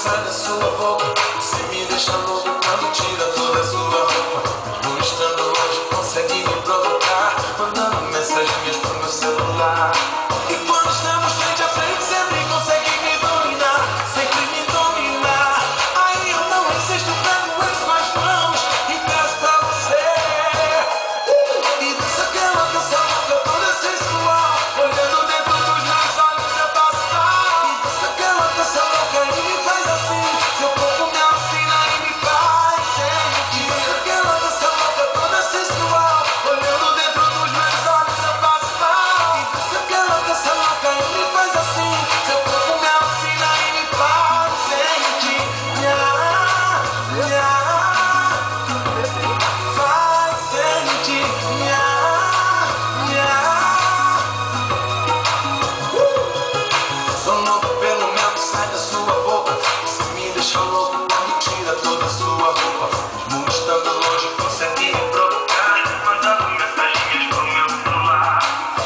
sai da sua boca. Você me deixa louco quando tira toda a sua roupa. Mesmo estando longe, consegue me provocar, mandando mensagens pro meu celular. E quando estamos frente a frente, sempre consegue me dominar, sempre me dominar. Aí eu não resisto, pego em suas mãos e peço pra você. E dança aquela dança louca toda sensual, olhando dentro dos meus olhos eu passo mal. E dança aquela dança louca e me faz assim, seu corpo me alucina e me faz sentir. E dança aquela dança louca toda sensual, olhando dentro dos meus olhos eu passo mal. E dança aquela dança louca e me faz assim, seu corpo me alucina e me faz sentir. Nha, nha, faz sentir. Nha, nha. Sou louco pelo mel que sai da sua boca. Você me deixa louco quando tira toda a sua roupa. Mesmo estando longe, consegue me provocar, mandando mensagens pro meu celular.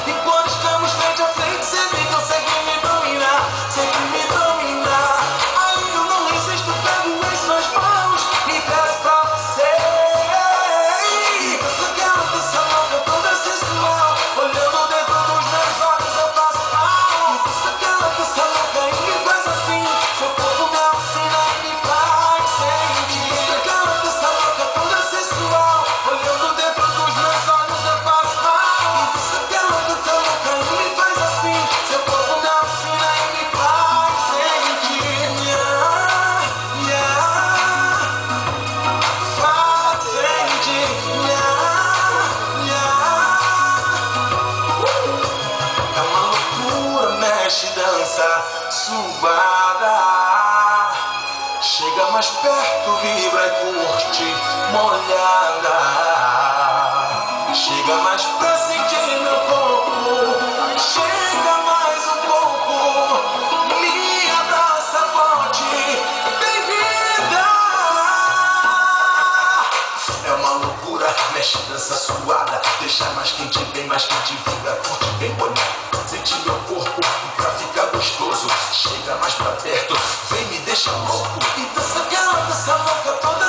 E quando estamos frente a frente, sempre consegue me dominar, sempre me dominar. Aí eu não resisto, pego em suas mãos e peço pra você. E dança aquela dança louca toda sensual, olhando dentro dos meus olhos eu passo mal. E dança aquela dança louca e me faz assim, seu corpo me alucina e me faz sentir. E dança aquela dança louca toda sensual, olhando dentro dos meus olhos eu passo mal. E dança aquela dança louca e me faz assim, seu corpo me alucina e me faz sentir. Nha, nha, faz sentir. Nha, nha. É uma loucura, mexe, dança, suada. Chega mais perto, vibra e curte, molhada. Chega mais pra sentir meu corpo. Chega mais um pouco, me abraça forte, bem-vinda. É uma loucura, mexe, dança suada. Deixa mais quente, bem mais quente, vibra, curte, bem molhado. Sente meu corpo pra ficar gostoso. Chega mais pra perto, vem me deixa louco. E dança aquela dança louca toda